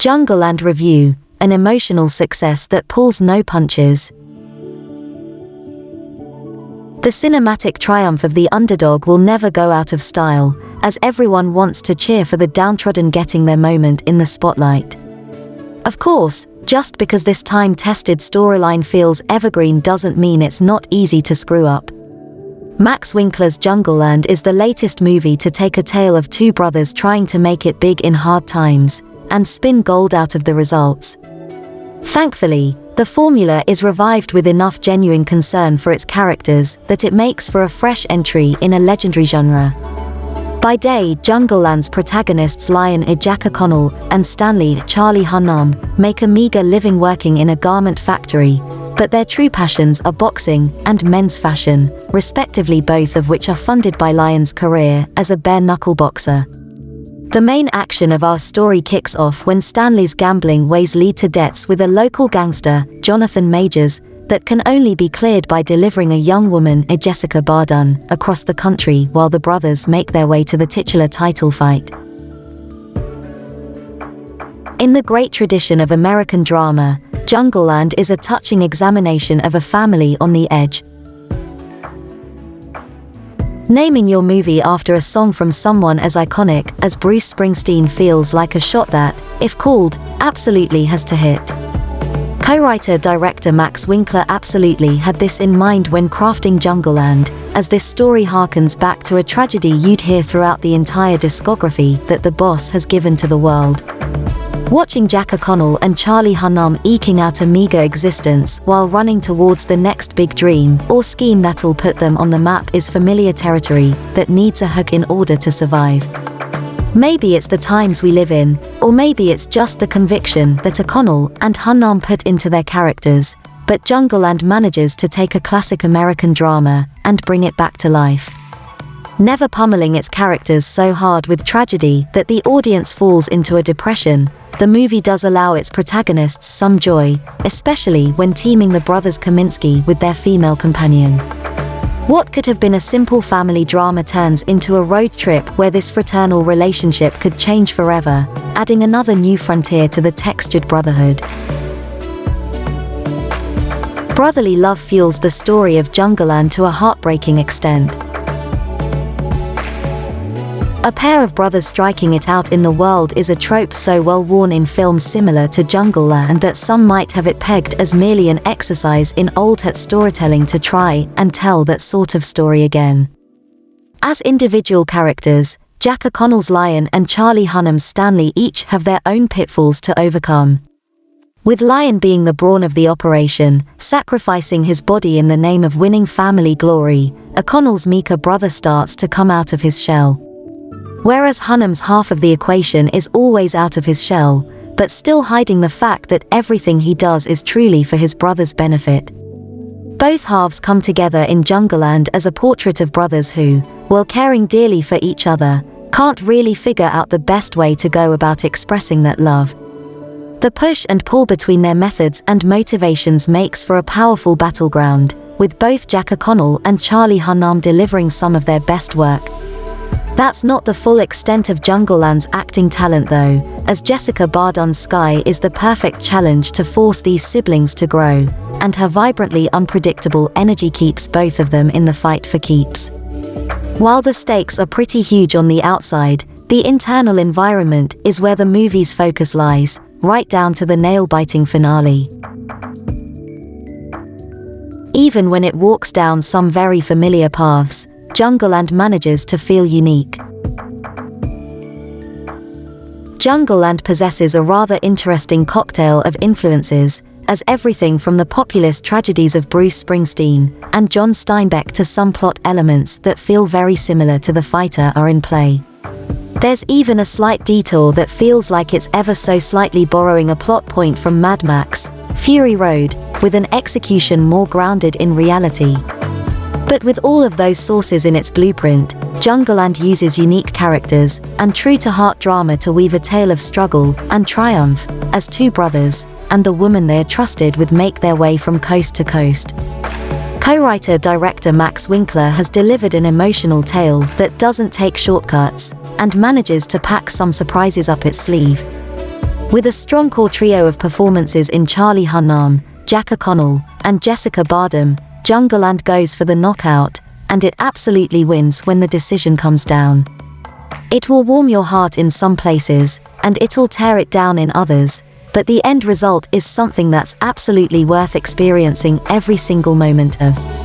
Jungleland Review, an emotional success that pulls no punches. The cinematic triumph of the underdog will never go out of style, as everyone wants to cheer for the downtrodden getting their moment in the spotlight. Of course, just because this time-tested storyline feels evergreen doesn't mean it's not easy to screw up. Max Winkler's Jungleland is the latest movie to take a tale of two brothers trying to make it big in hard times, and spin gold out of the results. Thankfully, the formula is revived with enough genuine concern for its characters that it makes for a fresh entry in a legendary genre. By day, Jungleland's protagonists Lion Jack O'Connell and Stanley Charlie Hunnam make a meager living working in a garment factory, but their true passions are boxing and men's fashion, respectively, both of which are funded by Lion's career as a bare-knuckle boxer. The main action of our story kicks off when Stanley's gambling ways lead to debts with a local gangster, Jonathan Majors, that can only be cleared by delivering a young woman, Jessica Bardun, across the country while the brothers make their way to the titular title fight. In the great tradition of American drama, Jungleland is a touching examination of a family on the edge. Naming your movie after a song from someone as iconic as Bruce Springsteen feels like a shot that, if called, absolutely has to hit. Co-writer-director Max Winkler absolutely had this in mind when crafting Jungleland, as this story harkens back to a tragedy you'd hear throughout the entire discography that the boss has given to the world. Watching Jack O'Connell and Charlie Hunnam eking out a meager existence while running towards the next big dream or scheme that'll put them on the map is familiar territory that needs a hook in order to survive. Maybe it's the times we live in, or maybe it's just the conviction that O'Connell and Hunnam put into their characters, but Jungleland manages to take a classic American drama and bring it back to life. Never pummeling its characters so hard with tragedy that the audience falls into a depression, the movie does allow its protagonists some joy, especially when teaming the brothers Kaminsky with their female companion. What could have been a simple family drama turns into a road trip where this fraternal relationship could change forever, adding another new frontier to the textured brotherhood. Brotherly love fuels the story of Jungleland to a heartbreaking extent. A pair of brothers striking it out in the world is a trope so well worn in films similar to Jungleland that some might have it pegged as merely an exercise in old-hat storytelling to try and tell that sort of story again. As individual characters, Jack O'Connell's Lion and Charlie Hunnam's Stanley each have their own pitfalls to overcome. With Lion being the brawn of the operation, sacrificing his body in the name of winning family glory, O'Connell's meeker brother starts to come out of his shell. Whereas Hunnam's half of the equation is always out of his shell, but still hiding the fact that everything he does is truly for his brother's benefit. Both halves come together in Jungleland as a portrait of brothers who, while caring dearly for each other, can't really figure out the best way to go about expressing that love. The push and pull between their methods and motivations makes for a powerful battleground, with both Jack O'Connell and Charlie Hunnam delivering some of their best work. That's not the full extent of Jungleland's acting talent though, as Jessica Bardun's Sky is the perfect challenge to force these siblings to grow, and her vibrantly unpredictable energy keeps both of them in the fight for keeps. While the stakes are pretty huge on the outside, the internal environment is where the movie's focus lies, right down to the nail-biting finale. Even when it walks down some very familiar paths, Jungleland manages to feel unique. Jungleland possesses a rather interesting cocktail of influences, as everything from the populist tragedies of Bruce Springsteen and John Steinbeck to some plot elements that feel very similar to The Fighter are in play. There's even a slight detour that feels like it's ever so slightly borrowing a plot point from Mad Max, Fury Road, with an execution more grounded in reality. But with all of those sources in its blueprint, Jungleland uses unique characters and true-to-heart drama to weave a tale of struggle and triumph, as two brothers and the woman they are trusted with make their way from coast to coast. Co-writer-director Max Winkler has delivered an emotional tale that doesn't take shortcuts and manages to pack some surprises up its sleeve. With a strong core trio of performances in Charlie Hunnam, Jack O'Connell, and Jessica Bardem, Jungleland goes for the knockout, and it absolutely wins when the decision comes down. It will warm your heart in some places, and it'll tear it down in others, but the end result is something that's absolutely worth experiencing every single moment of.